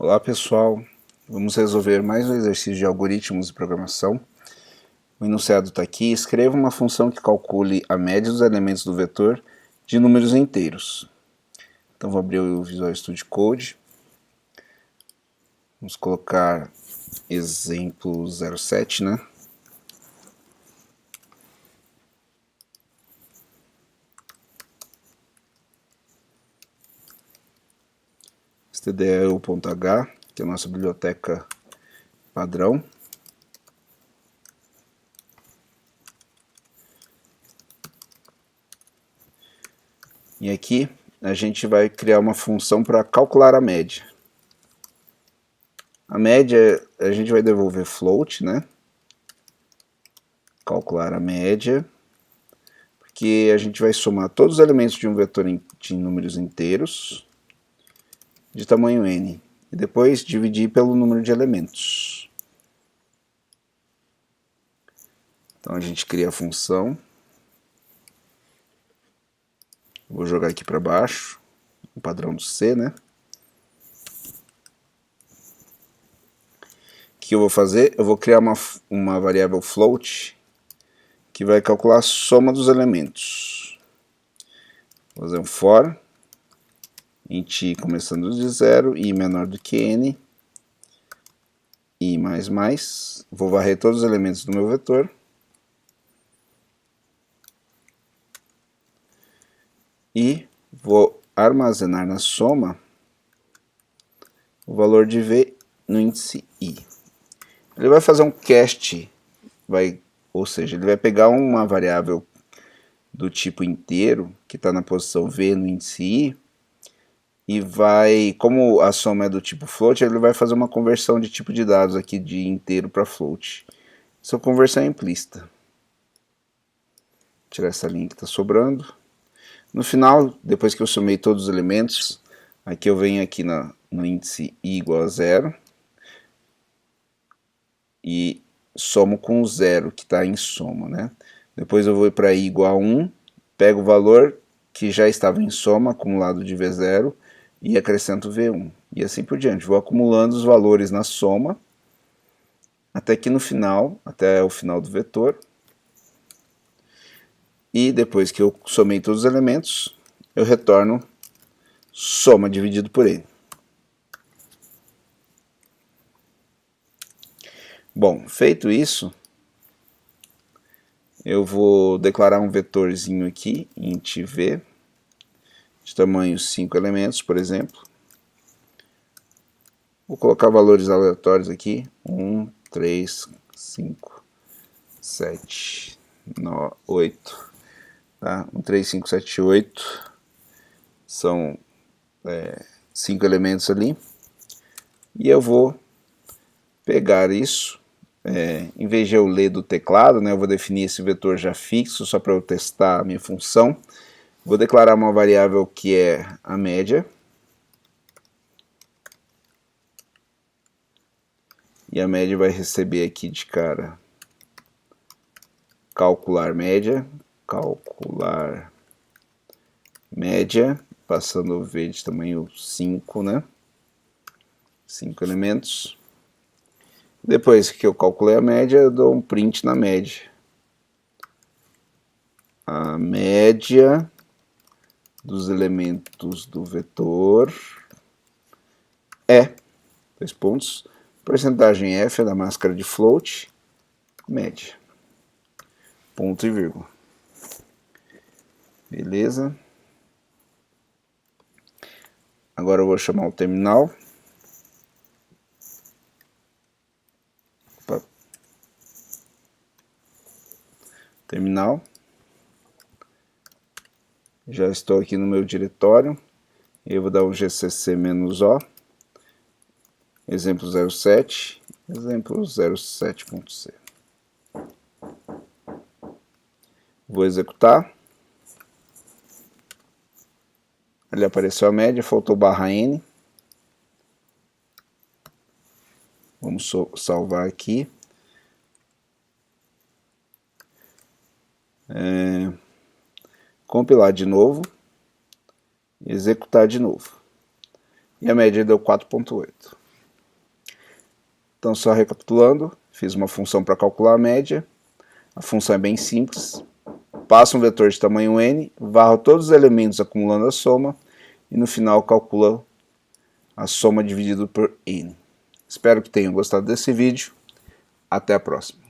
Olá pessoal, vamos resolver mais um exercício de algoritmos de programação. O enunciado está aqui. Escreva uma função que calcule a média dos elementos do vetor de números inteiros. Então vou abrir o Visual Studio Code. Vamos colocar exemplo 07, né? stdio.h, que é a nossa biblioteca padrão. E aqui a gente vai criar uma função para calcular a média. A média a gente vai devolver float, né? Calcular a média, porque a gente vai somar todos os elementos de um vetor de números inteiros de tamanho n e depois dividir pelo número de elementos. Então a gente cria a função. Vou jogar aqui para baixo, o padrão do C, né? O que eu vou fazer? Eu vou criar uma variável float que vai calcular a soma dos elementos. Vou fazer um for int i começando de 0, i menor do que n, i mais. Vou varrer todos os elementos do meu vetor. E vou armazenar na soma o valor de v no índice i. Ele vai fazer um cast, ou seja, ele vai pegar uma variável do tipo inteiro, que está na posição v no índice i, e vai, como a soma é do tipo float, ele vai fazer uma conversão de tipo de dados aqui de inteiro para float. Essa conversão é implícita. Vou tirar essa linha que está sobrando. No final, depois que eu somei todos os elementos, aqui eu venho aqui no índice i igual a 0 e somo com o 0 que está em soma, né? Depois eu vou para i igual a 1, pego o valor que já estava em soma, acumulado de v0, e acrescento v1. E assim por diante, vou acumulando os valores na soma, até que no final, até o final do vetor. E depois que eu somei todos os elementos, eu retorno soma dividido por n. Bom, feito isso, eu vou declarar um vetorzinho aqui, int v, de tamanho 5 elementos, por exemplo. Vou colocar valores aleatórios aqui, 1, 3, 5, 7, 9, 8, tá? 1, 3, 5, 7, 8, são 5 elementos ali, e eu vou pegar isso, em vez de eu ler do teclado, né, eu vou definir esse vetor já fixo, só para eu testar a minha função. Vou declarar uma variável que é a média, e a média vai receber aqui de cara calcular média, passando o v de tamanho 5, né? 5 elementos. Depois que eu calculei a média, eu dou um print na média. A média dos elementos do vetor é, 2 pontos, porcentagem f é da máscara de float, média, ponto e vírgula. Beleza. Agora eu vou chamar o terminal. Opa. Terminal. Já estou aqui no meu diretório. Eu vou dar um gcc-o, exemplo 07, exemplo 07.c. Vou executar. Ali apareceu a média, faltou barra n. Vamos salvar aqui. Compilar de novo. Executar de novo. E a média deu 4.8. Então, só recapitulando, fiz uma função para calcular a média. A função é bem simples. Passo um vetor de tamanho n, varro todos os elementos acumulando a soma, e no final calculo a soma dividido por n. Espero que tenham gostado desse vídeo. Até a próxima.